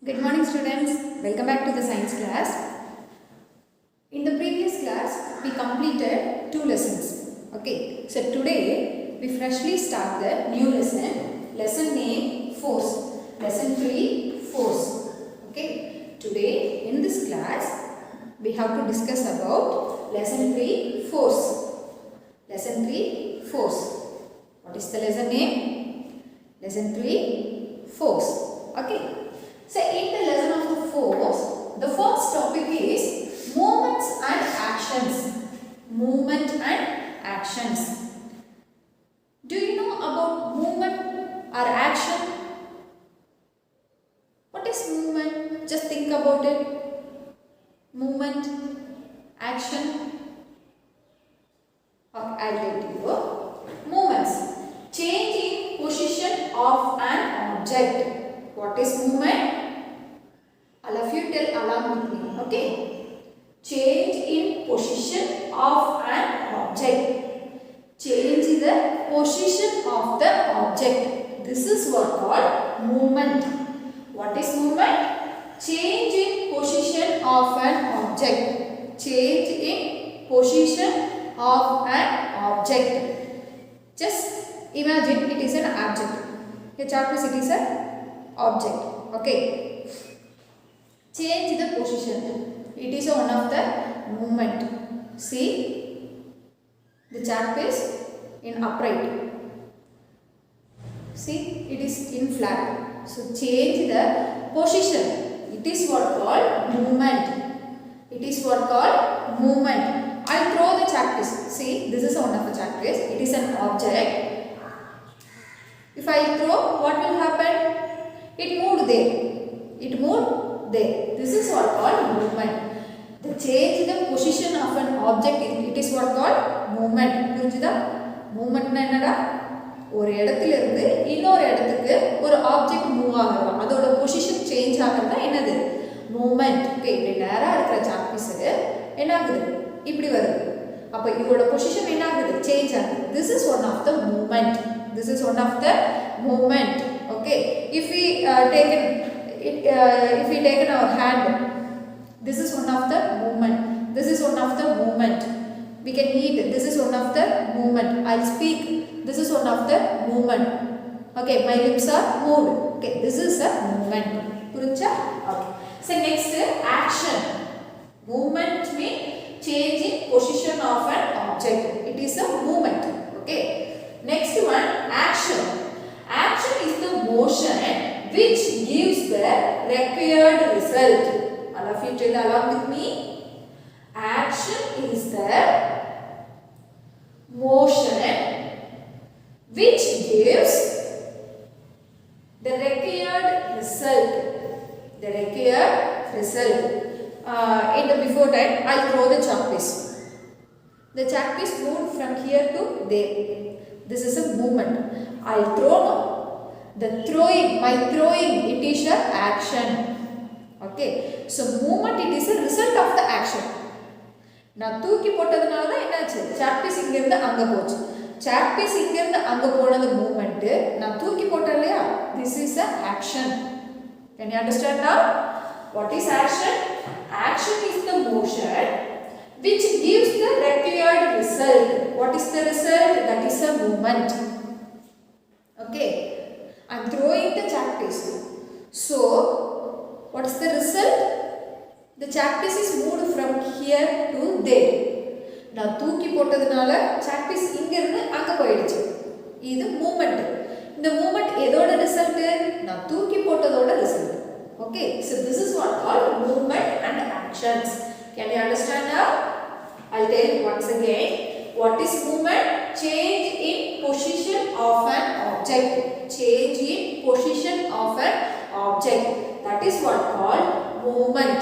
Good morning students, welcome back to the science class. In the previous class, we completed 2 lessons. Okay, so today we freshly start the new lesson name force, lesson 3 force. Okay, today in this class, we have to discuss about lesson 3 force. Lesson 3 force. What is the lesson name? Lesson 3 force. Okay. So in the lesson of the force, the first topic is movements and actions. Movement and actions. Do you know about movement or action? What is movement? Just think about it. Movement, action. Okay, I'll tell you. Movements. Change in position of an object. What is movement? All of you tell along with me. Okay. Change in position of an object. Change the position of the object. This is what called movement. What is movement? Change in position of an object. Change in position of an object. Just imagine it is an object. Here chart it is an object. Okay. Change the position. It is one of the movement. See, the chart is in upright. See, it is in flat. So change the position. It is what called movement. It is what called movement. I'll throw the chart piece. See, this is one of the chart piece. It is an object. If I throw, what will happen? It moved there. It moved there. This is what called movement. The change the position of an object, it is what called movement. புரிஞ்சுதா? மூவ்மெண்ட்னா என்னடா? ஒரு இடத்துல இருந்து இன்னொரு இடத்துக்கு ஒரு object move ஆகுறது. அதோட பொசிஷன் சேஞ்ச் ஆகுறது தான் என்னது? மூவ்மெண்ட். ஓகே, இப்படி நேரா இருக்கிற சார்ட் பீஸ் என்ன ஆகுது? இப்படி வருது. அப்ப இதோட பொசிஷன் என்ன ஆகுது? சேஞ்ச் ஆகுது. This is one of the movement. This is one of the movement. Okay, if we taken our hand, this is one of the movement. This is one of the movement. We can eat. This is one of the movement. I'll speak. This is one of the movement. Okay, my lips are moved. Okay, this is a movement. Purincha? Okay. So next, action. Movement means changing position of an object. It is a movement. Okay. Next one, action. Action is the motion which gives the required result. All of you tell along with me. Action is the motion which gives the required result. The required result. In the before time, I'll throw the chalk piece. The chalk piece moved from here to there. This is a movement. I'll throw now. The throwing, my throwing, it is an action. Okay. So movement, it is a result of the action. நான் தூக்கி போட்டதனால தான் என்னாச்சு? Chalk piece இங்க இருந்து அங்க போச்சு. Chalk piece இங்க இருந்து அங்க போனது மூவ்மெண்ட். நான் தூக்கி போட்டேன் இல்லையா? This is a action. Can you understand now? What is action? Action is the motion which gives the required result. What is the result? That is a movement. Okay. I am throwing the chalk piece. So, what is the result? The chalk piece is moved from here to there. நான் தூக்கி போட்டதனால chalk piece இங்க இருந்து அங்க போயிடுச்சு. இது movement. இந்த movement எதோட result? நான் தூக்கி போட்டதோட result. Okay, so this is what called movement and actions. Can you understand now? I'll tell you once again. What is movement? Change in position of an object. Change in position of an object. That is what called movement.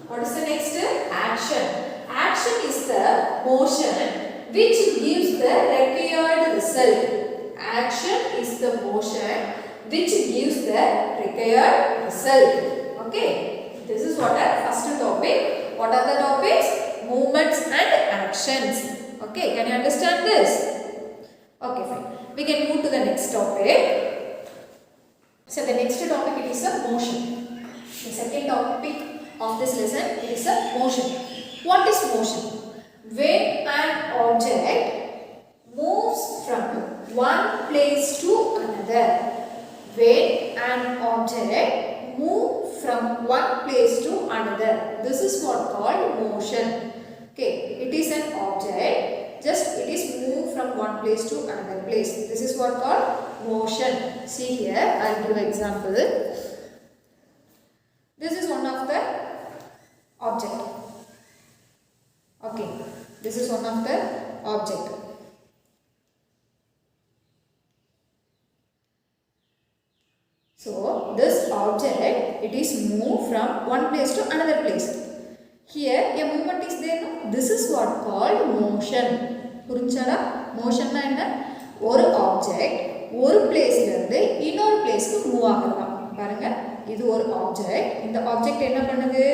What is the next? Action. Action is the motion which gives the required result. Action is the motion which gives the required result. Okay. This is what our first topic. What are the topics? Movements and actions. Okay, can you understand this? Okay, fine. We can move to the next topic. So the next topic it is a motion. The second topic of this lesson is a motion. What is motion? When an object moves from one place to another. When an object moves from one place to another. This is what called motion. Okay, it is an object, just it is moved from one place to another place. This is what called motion. See here, I will give an example. This is one of the object. Okay, this is one of the object. So this object, it is moved from one place to another place. Here a movement is there, no? This is what called motion. புரிஞ்சாடா? motionனா என்ன? ஒரு object ஒரு பிளேஸ்ல இருந்து இன்னொரு பிளேஸ்க்கு move ஆகலாம். பாருங்க, இது ஒரு ஆப்ஜெக்ட். இந்த ஆப்ஜெக்ட் என்ன பண்ணுது?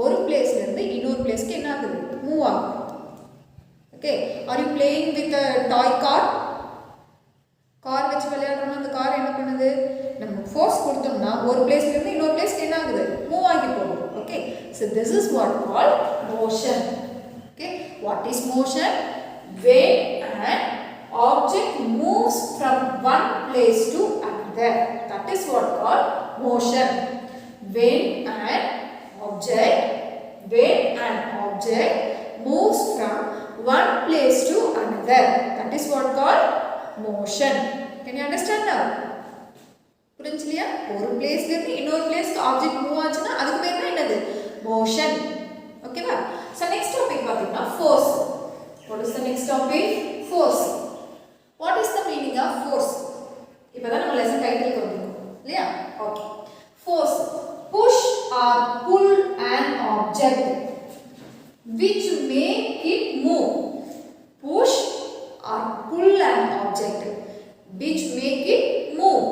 ஒரு பிளேஸ்ல இருந்து இன்னொரு பிளேஸ்க்கு என்ன ஆகுது? மூவ் ஆகுது. Okay, are you playing with a toy car? Car வச்சு விளையாடுறோம்னா அந்த கார் என்ன பண்ணுது? நம்ம ஃபோர்ஸ் கொடுத்தோம்னா ஒரு பிளேஸ்ல இருந்து இன்னொரு பிளேஸ்க்கு என்ன ஆகுது? மூவ் ஆகி போகுது. Okay, so this is what called motion. Okay, what is motion? When an object moves from one place to another, that is what called motion. When an object moves from one place to another, that is what called motion. Can you understand now? புரிஞ்சிலியா? ஒரு பிளேஸ்ல இருந்து இன்னொரு பிளேஸ்க்கு object move ஆச்சுனா அதுக்கு பேர் தான் என்னது? மோஷன். ஓகேவா? சோ நெக்ஸ்ட் டாபிக் பாத்தீங்கன்னா force. What is the next topic? Force. What is the meaning of force? இப்போதான் நம்ம லெசன் டைட்டில் கொடுத்திருக்கோம் இல்லையா? Okay. Force, push or pull an object which make it move. Push or pull an object which make it move.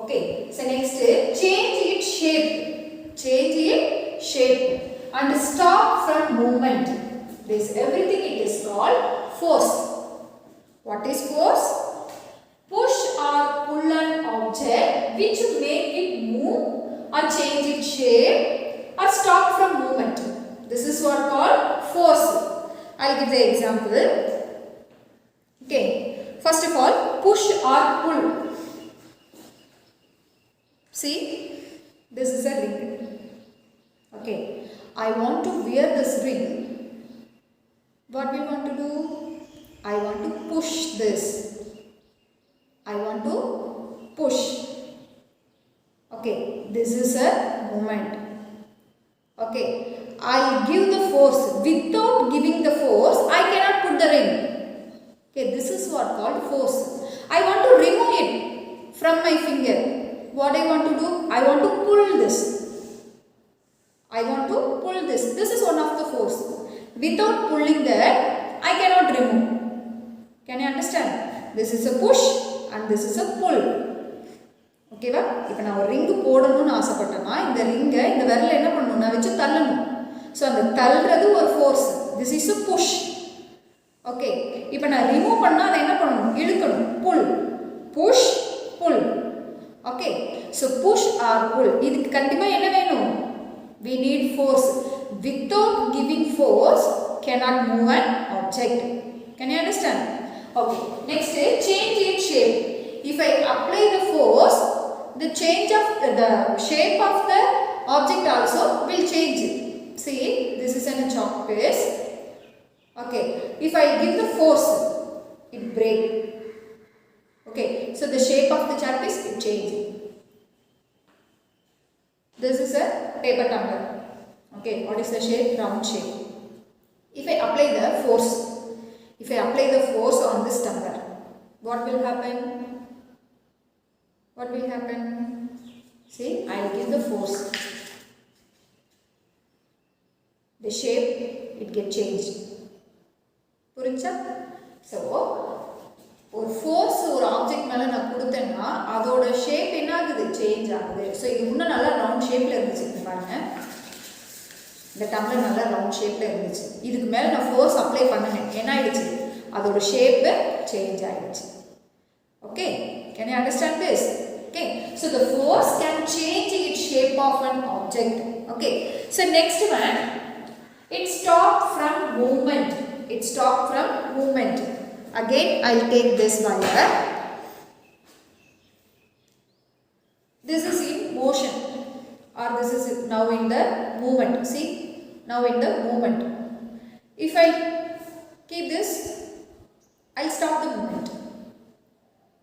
Okay, so next, change its shape and stop from movement. This everything it is called force. What is force? Push or pull an object which make it move or change its shape or stop from movement. This is what called force. I'll give the example. Okay, first of all, push or pull. See, this is a ring. Okay, I want to wear this ring. What we want to do? I want to push this. I want to push. Okay, this is a movement. Okay, I give the force. Without giving the force, I cannot put the ring. Okay, this is what called force. I want to remove it from my finger. What I want to do? I want to pull this. I want to pull this. This is one of the force. Without pulling that, I cannot remove. Can you understand? This is a push and this is a pull. Okay va? இப்போ நான் ஒரு ring போடணும்னு ஆசைப்பட்டேனா இந்த ரிங்கை இந்த விரல்ல என்ன பண்ணனும்? நான் வெச்சு தள்ளணும். சோ அந்த தள்ளுறது ஒரு force. This is a push. Okay, இப்போ நான் ரிமூவ் பண்ணா அதை என்ன பண்ணனும்? இழுக்கணும். Pull. Push, pull. Okay, so push or pull. இதுக்கு கண்டிப்பா என்ன வேணும்? We need force. Without giving force, cannot move an object. Can you understand? Okay, next, change its shape. If I apply the force, the change of the shape of the object also will change. See, this is a chalk piece. Okay, if I give the force, it break. Okay, so the shape of the chalk piece it change. This is a paper tumbler. Okay, what is the shape? Round shape. If I apply the force on this tumbler, what will happen? What will happen? See, I will give the force. The shape it get changed. புரிஞ்சா? So, ஒரு force ஒரு object மேல நான் கொடுத்தேன்னா அதோட shape என்ன ஆகுது? Change ஆகுது. ஸோ இது இன்னும் நல்லா ரவுண்ட் ஷேப்ல இருந்துச்சு பாருங்க. இந்த டம்ளர் நல்லா ரவுண்ட் ஷேப்ல இருந்துச்சு. இதுக்கு மேல நான் ஃபோர்ஸ் அப்ளை பண்ணேன். என்ன ஆயிடுச்சு? அதோட ஷேப் சேஞ்ச் ஆயிடுச்சு. Okay, can you understand this? Okay, so the force can change its shape of an object. Okay, so next one, it stopped from movement. It stopped from movement. Again I'll take this wire. This is in motion, or this is now in the movement. See, now in the movement. If I keep this, I'll stop the movement.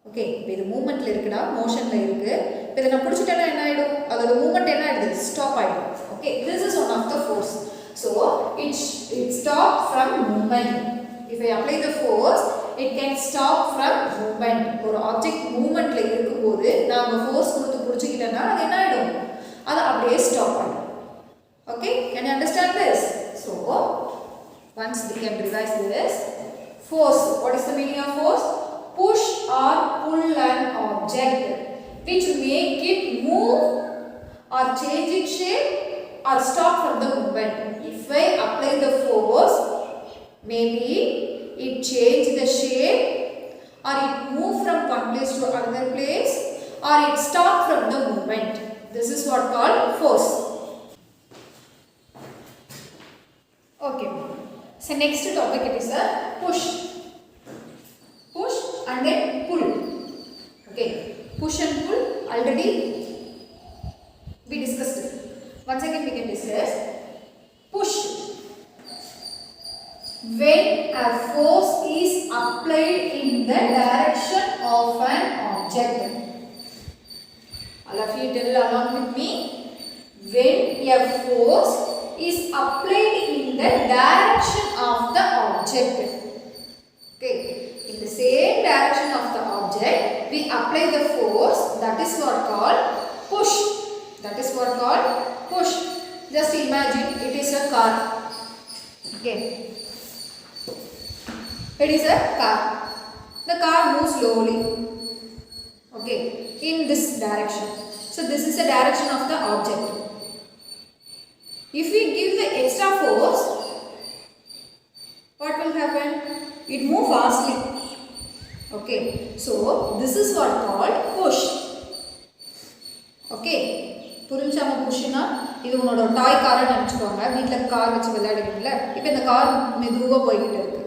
Okay, இது மூவ்மெண்ட்ல இருக்குடா, மோஷன்ல இருக்கு. இப்போ இத நான் பிடிச்சிட்டேனா என்ன ஆயிடும்? அதோட movement என்ன ஆயிடுது? ஸ்டாப் ஆயிடும். Okay, this is one of the force. So it stopped from movement. If I apply the force, it can stop from movement. ஒரு ஆப்ஜெக்ட் மூவ்மெண்ட்ல இருக்கும்போது நாம ஃபோர்ஸ் கொடுத்து பிடிச்சிட்டேனா அது என்ன ஆயிடும்? அது அப்படியே ஸ்டாப் ஆயிடும். Okay, can you understand this? So once we can revise this. Force, what is the meaning of force? Push or pull an object which make it move or change its shape or stop from the movement. If I apply the force, maybe it change the shape, or it move from one place to another place, or it stop from the movement. This is what called force. Okay, so next topic it is a push. Push and then pull. Okay, push and pull already we discussed it. Once again we can discuss. Push, when a force is applied in the direction of an object. All of you tell along with me. When a force is applied in the direction of the object. Okay, in the same direction of the object we apply the force. That is what called push. That is what called push. Just imagine it is a car. Okay, it is a car. The car moves slowly. Okay, in this direction. So this is the direction of the object. If we give the extra force, what will happen? It moves fastly. Okay, so this is what called push. Okay, புரிஞ்சாம புஷ்னா இது உன்னோட டாய் காரை நினச்சிக்கோங்க. வீட்டில் car வச்சு விளையாடுவீங்கள. இப்போ இந்த car மெதுவாக போய்கிட்டு இருக்கு.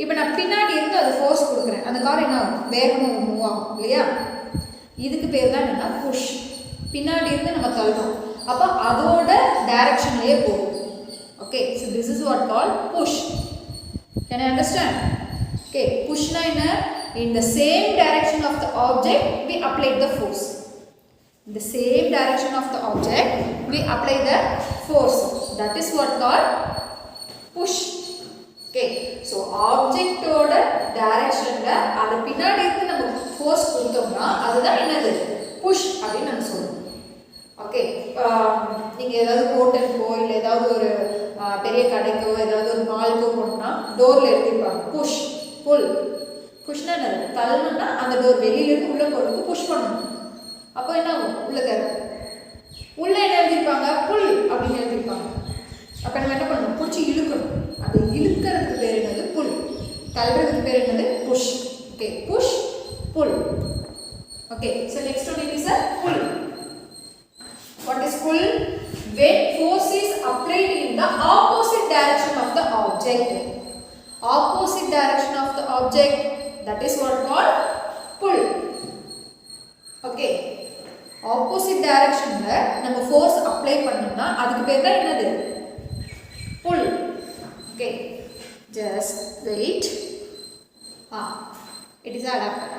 இப்போ நான் பின்னாடி இருந்து அது ஃபோர்ஸ் கொடுக்குறேன். அந்த கார் என்ன ஆகும்? வேகமாக மூவ் ஆகும் இல்லையா? இதுக்கு பேர் தான் என்ன? புஷ். பின்னாடி இருந்து நம்ம தள்ளுறோம். அப்போ அதோட டைரக்ஷன்லேயே போகும். Okay, so this is what call push. Can you understand? Okay, push na enna? In the same direction of the object we apply the force. In the same direction of the object we apply the force. That is what called push. Okay, so object oda direction la adha pinadi irundhu nam force kuduthomna adha enadhu push appdi nam solluvom. Okay, நீங்க ஏதாவது ஹோட்டலுக்கோ இல்லை ஏதாவது ஒரு பெரிய கடைக்கோ ஏதாவது ஒரு மாலுக்கோ போனோம்னா டோரில் எழுதிருப்பாங்க push pull. புஷ்னா என்ன? தள்ளணும்னா அந்த டோர் வெளியிலேருந்து உள்ளே போகிறதுக்கு புஷ் பண்ணணும். அப்போ என்ன ஆகும்? உள்ளே திறக்கும். உள்ளே என்ன எழுதிருப்பாங்க? புல் அப்படின்னு எழுதிருப்பாங்க. அப்போ நம்ம என்ன பண்ணணும்? பிடிச்சி இழுக்கணும். அது இழுக்கிறதுக்கு பேர் என்னது? புல். தள்ளுறதுக்கு பேர் என்னது? Push. Okay, push pull. Okay, so next one it is a pull. What is pull? When force is applied in the opposite direction of the object. Opposite direction of the object, that is what called pull. Okay, opposite direction la நம்ம force apply பண்ணோம்னா அதுக்கு பேர் தான் என்னது? pull. Okay, just wait. It is adapter.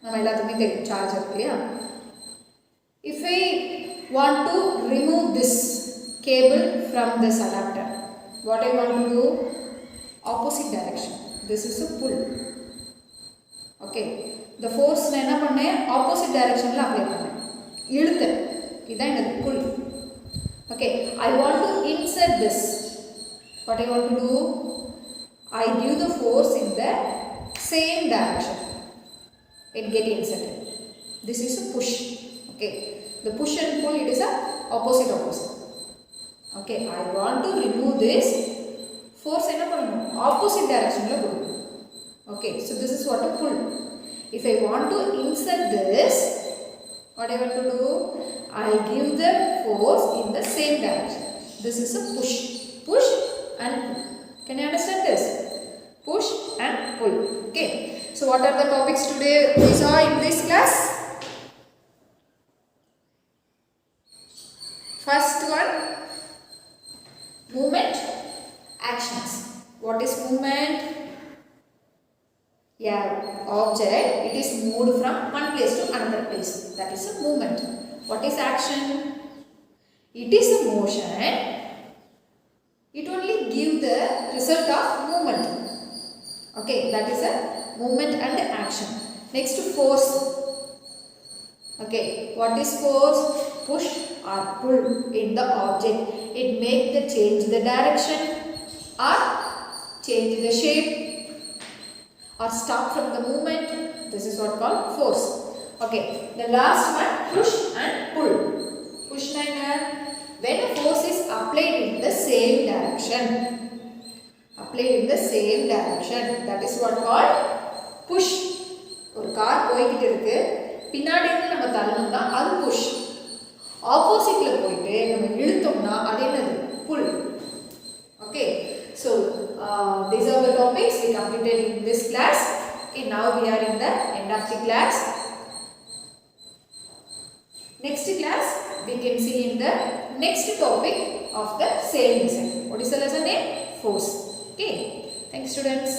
நம்ம எல்லாத்துக்குமே தெரியும் charger இல்லையா? If I want to remove this cable from this adapter, what I want to do? Opposite direction. This is a pull. Okay, the force na enna panna opposite direction la apply panna ilutha idan enadhu pull. Okay, I want to insert this. What I want to do? I give the force in the same direction. It get inserted. This is a push. Okay, the push and pull, it is a opposite. Okay, I want to remove this force enna pannu opposite direction la kodukku. Okay, so this is what a pull. If I want to insert this, What I want to do? I give the force in the same direction. This is a push. Push and pull. Can you understand this? Push and pull. Okay. So what are the topics today we saw in this class? First one, movement, actions. What is movement? Yeah, object, it is moved from one place to another place. That is a movement. What is action? It is a motion. It only gives the result of movement. Okay, that is a movement and action. Next, force. Okay, what is force? Push or pull in the object. It makes the change the direction or change the shape or stop from the movement. This is what called force. Okay, the last one, push and pull. Push when a force is applied in the same direction. Applied in the same direction. That is what called push. ஒரு car போய்கிட்டு இருக்கு, பின்னாடி இருந்து நம்ம தள்ளணும்னா அது push. ஆப்போசிட்ல போயிட்டு நம்ம இழுத்தோம்னா அது என்னது? Pull. Okay, so these are the topics we completed in this class. Okay, now we are in the end of the class. Next class we can see in the next topic of the same lesson. What is the lesson name? Force. Okay, thanks students.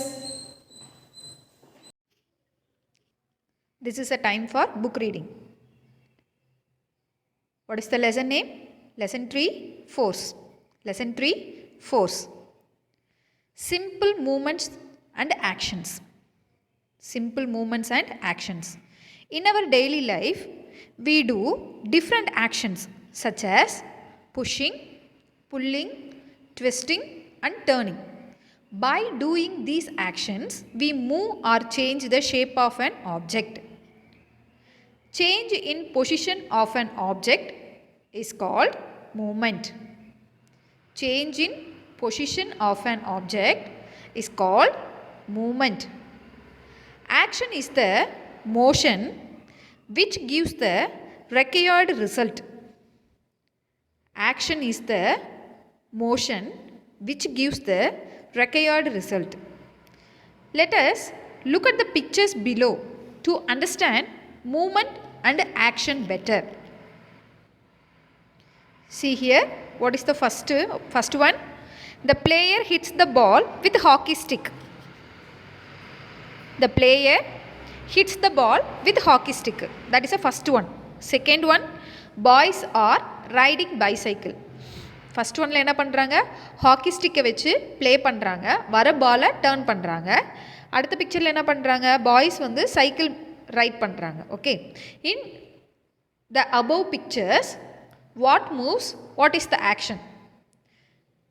This is a time for book reading. What is the lesson name? Lesson 3, force. Lesson 3, force. Simple movements and actions. Simple movements and actions. In our daily life, we do different actions such as pushing, pulling, twisting and turning. By doing these actions, we move or change the shape of an object. Change in position of an object is called movement. Change in position of an object is called movement. Action is the motion which gives the required result. Action is the motion which gives the required result. Let us look at the pictures below to understand movement and action better. See here, what is the first one? The player hits the ball with a hockey stick. The player hits the ball with a hockey stick. That is the first one. Second one, boys are riding bicycle. First ஒன்ல என்ன பண்ணுறாங்க? Hockey ஸ்டிக்கை வச்சு play பண்ணுறாங்க, வர பாலை turn பண்ணுறாங்க. அடுத்த பிக்சரில் என்ன பண்ணுறாங்க? பாய்ஸ் வந்து சைக்கிள் ரைட் பண்ணுறாங்க. Okay, in the above pictures what moves, what is the action?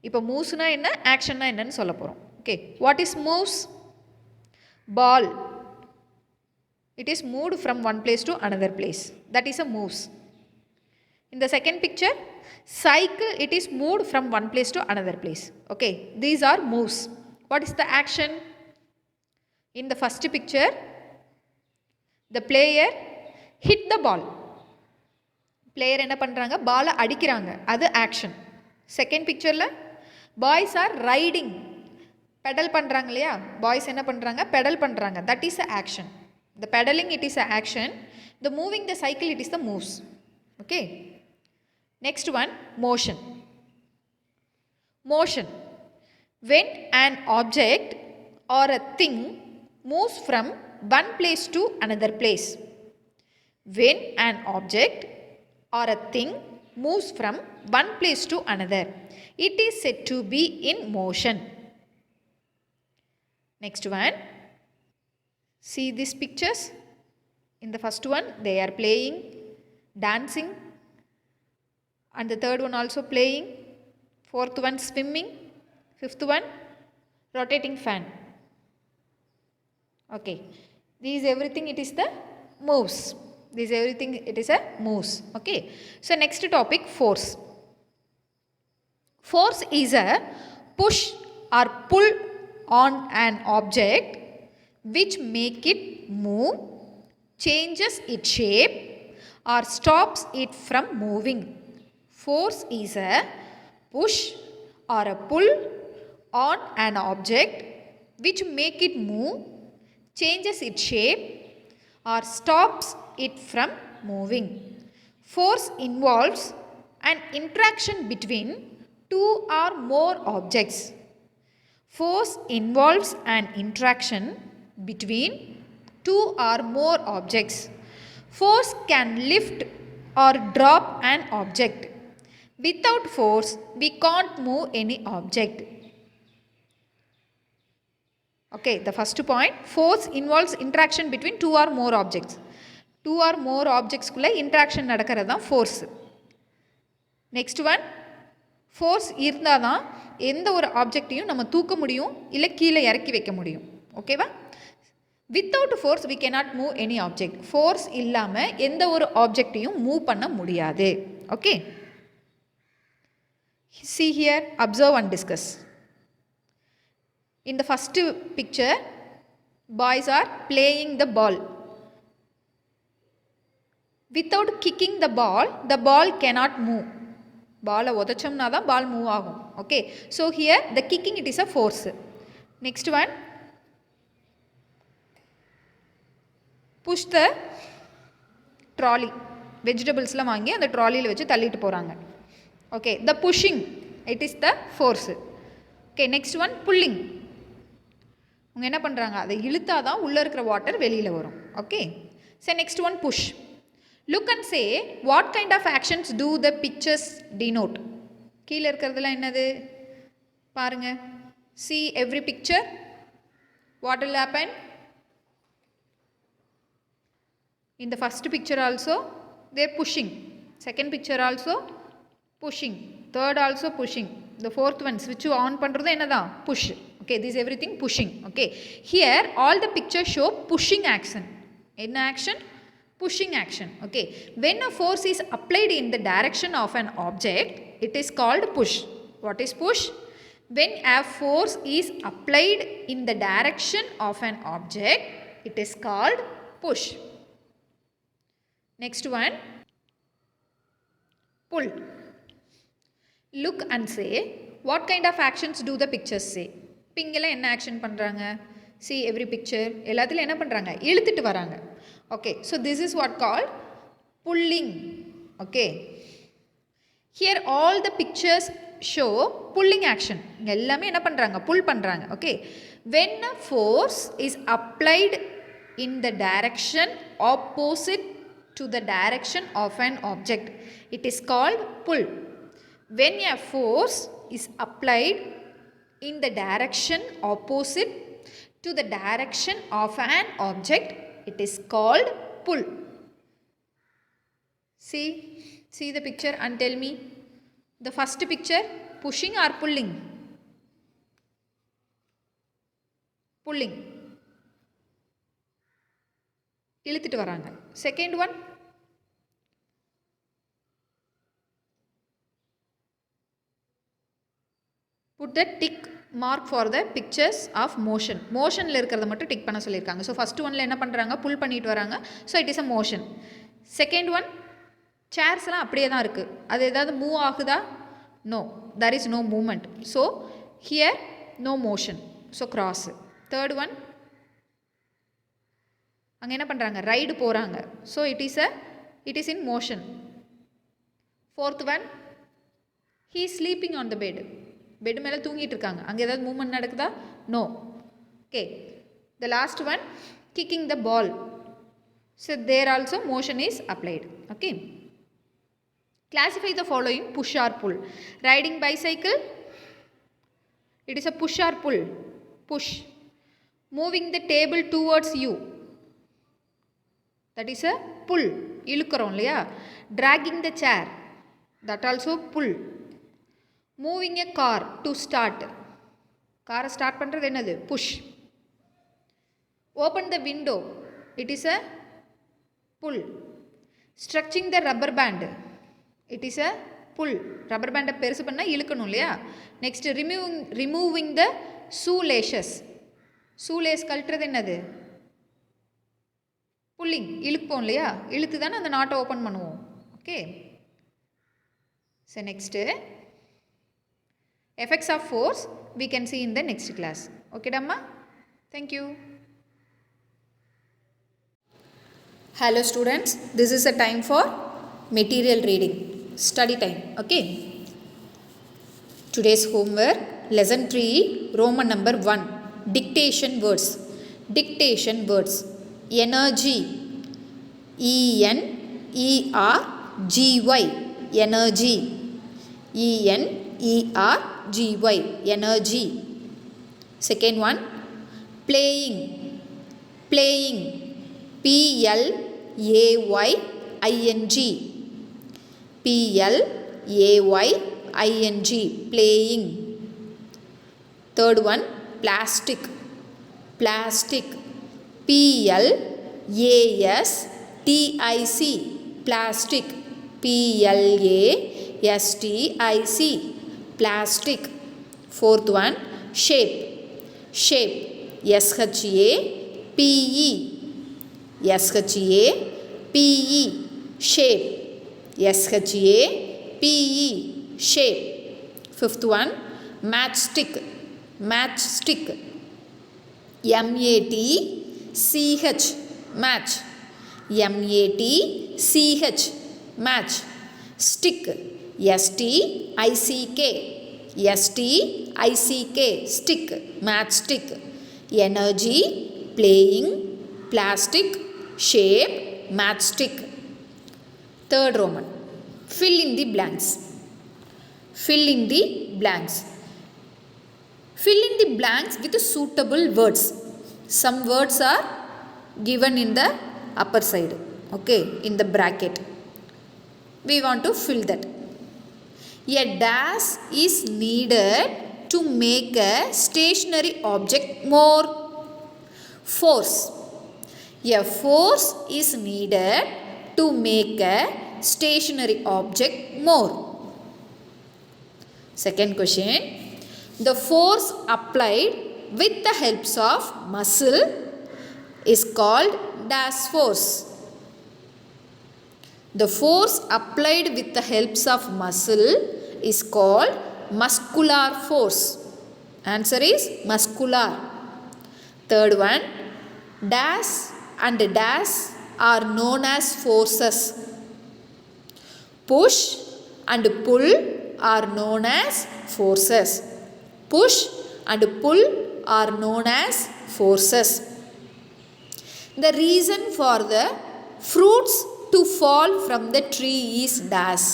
இப்போ மூவ்ஸ்னால் என்ன, ஆக்ஷன்னா என்னன்னு சொல்ல போகிறோம். Okay, what is moves? Ball, it is moved from one place to another place. That is a moves. In the second picture, cycle, it is moved from one place to another place. Okay, these are moves. What is the action? In the first picture, the player hit the ball. Player என்ன பண்றாங்க? பாலை அடிக்கிறாங்க, அது action. Second pictureல boys are riding, pedal பண்றாங்க இல்லையா? boys என்ன பண்றாங்க? pedal பண்றாங்க. That is a action. The pedaling, it is a action. The moving the cycle, it is the moves. Okay. Next one, motion. Motion. When an object or a thing moves from one place to another place. When an object or a thing moves from one place to another, it is said to be in motion. Next one. See these pictures. In the first one, they are playing, dancing, and the third one also playing, fourth one swimming, fifth one rotating fan. Okay, these everything it is the moves. This everything it is a moves. Okay, so next topic, force. Force is a push or pull on an object which make it move, changes its shape or stops it from moving. Force is a push or a pull on an object which make it move, changes its shape, or stops it from moving. Force involves an interaction between two or more objects. Force involves an interaction between two or more objects. Force can lift or drop an object. Without force, we can't move any object. Okay, the first point, force involves interaction between two or more objects. Two or more objects குள்ள interaction நடக்கிறது தான் force. Next one, force இருந்தால் தான் எந்த ஒரு ஆப்ஜெக்டையும் நம்ம தூக்க முடியும் இல்லை கீழே இறக்கி வைக்க முடியும். ஓகேவா? Without force we cannot move any object. Force இல்லாமல் எந்த ஒரு ஆப்ஜெக்டையும் மூவ் பண்ண முடியாது. Okay, see here, observe and discuss. In the first picture, boys are playing the ball. Without kicking the ball cannot move. Ball உதச்சோம்னா தான் ball move ஆகும். Okay, so here the kicking, it is a force. Next one, push the trolley. வெஜிடபிள்ஸ்லாம் வாங்கி அந்த ட்ராலியில் வச்சு தள்ளிட்டு போகிறாங்க. Okay, the pushing, it is the force. Okay, next one, pulling. அவங்க என்ன பண்ணுறாங்க, அதை இழுத்தா தான் உள்ளே இருக்கிற வாட்டர் வெளியில் வரும். Okay, so next one, push. Look and say what kind of actions do the pictures denote. கீழே இருக்கிறதுலாம் என்னது பாருங்கள். see every picture, what will happen? In the first picture also they are pushing, second picture also pushing, third also pushing, the fourth one switch on பண்றது என்னதா, push. Okay, this is everything pushing. Okay, here all the pictures show pushing action. என்ன action? Pushing action. Okay, when a force is applied in the direction of an object, it is called push. What is push? When a force is applied in the direction of an object, it is called push. Next one, pull. Look and say what kind of actions do the pictures say. பிங்கெல்லாம் என்ன action பண்ணுறாங்க, see every picture, எல்லாத்துலையும் என்ன பண்ணுறாங்க, இழுத்துட்டு வராங்க. Okay, so this is what called pulling. Okay, here all the pictures show pulling action. எல்லாமே என்ன பண்ணுறாங்க, pull பண்ணுறாங்க. Okay, when a force is applied in the direction opposite to the direction of an object, it is called pull. When a force is applied in the direction opposite to the direction of an object, it is called pull. See the picture and tell me, the first picture, pushing or pulling? Pulling. இழுத்துட்டு வராங்க. Second one, put the tick mark for the pictures of motion. மோஷனில் இருக்கிறத மட்டும் tick பண்ண சொல்லியிருக்காங்க. So first ஒனில் என்ன பண்ணுறாங்க, புல் பண்ணிட்டு வராங்க. So it is a motion. Second one, சேர்ஸ்லாம் அப்படியே தான் இருக்குது, அது ஏதாவது மூவ் ஆகுதா? No, there is no movement. So here no motion. So cross. Third one, அங்கே என்ன பண்ணுறாங்க, ரைடு போகிறாங்க. So it is in motion. Fourth one, he is sleeping on the bed. Bed மேலே தூங்கிட்டு இருக்காங்க, அங்கே ஏதாவது மூவ்மெண்ட் நடக்குதா? No. Okay, the last one, kicking the ball. So there also motion is applied. Okay, classify the following push or pull. Riding bicycle, it is a push or pull? Push. Moving the table towards you, that is a pull, இழுக்கிறோம் இல்லையா. Dragging the chair, that also pull. Moving a car to start, காரை start பண்ணுறது என்னது, push. Open the window, it is a pull. Stretching the rubber band, it is a pull. Rubber பேண்டை பெருசு பண்ணால் இழுக்கணும் இல்லையா. Next, removing the shoe lashes, shoe lace கழட்டுறது என்னது, pulling இழுப்போம் இல்லையா, இழுத்து தானே அந்த நாட்டை ஓப்பன் பண்ணுவோம். Okay, so next effects of force we can see in the next class. Okay Damma, thank you. Hello students, this is a time for material reading, study time. Okay, today's homework lesson 3 Roman number 1 dictation words. Dictation words: energy, E-N-E-R-G-Y, energy, E-N-E-R-G-Y, energy. Second one, playing, playing, P-L-A-Y-I-N-G, P-L-A-Y-I-N-G, playing. Third one, plastic, plastic, P-L-A-S-T-I-C, plastic, P-L-A-S-T-I-C, plastic. Fourth one, shape, shape, S-H-A-P-E, S-H-A-P-E, shape, S-H-A-P-E, shape. Fifth one, matchstick, matchstick, M-A-T-C-H, match, M-A-T-C-H, match. Stick, S-T-I-C-K, S-T-I-C-K, stick, matchstick. Energy, playing, plastic, shape, matchstick. Third Roman, fill in the blanks, fill in the blanks. Fill in the blanks with suitable words. Some words are given in the upper side, okay, in the bracket. We want to fill that. A dash is needed to make a stationary object more force. A force is needed to make a stationary object more. Second question, the force applied with the help of muscle is called dash force. The force applied with the help of muscle is called muscular force. Answer is muscular. Third one, dash and dash are known as forces. Push and pull are known as forces. Push and pull are known as forces. The reason for the fruits to fall from the tree is dash.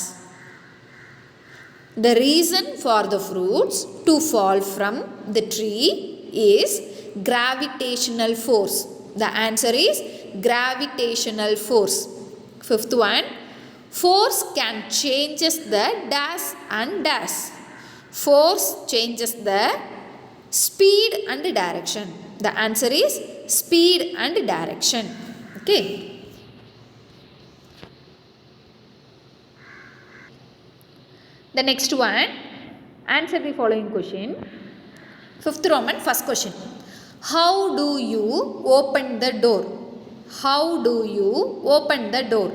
The reason for the fruits to fall from the tree is gravitational force. The answer is gravitational force. Fifth one, force can changes the dash and dash. Force changes the speed and direction. The answer is speed and direction. Okay. The next one, answer the following question. Fifth Roman, first question. How do you open the door? How do you open the door?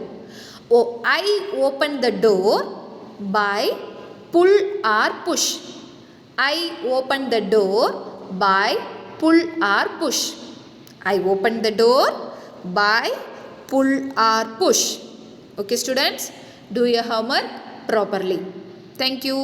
Oh, I open the door by pull or push. I open the door by pull or push. I open the door by pull or push. Okay students, do your homework properly. Thank you.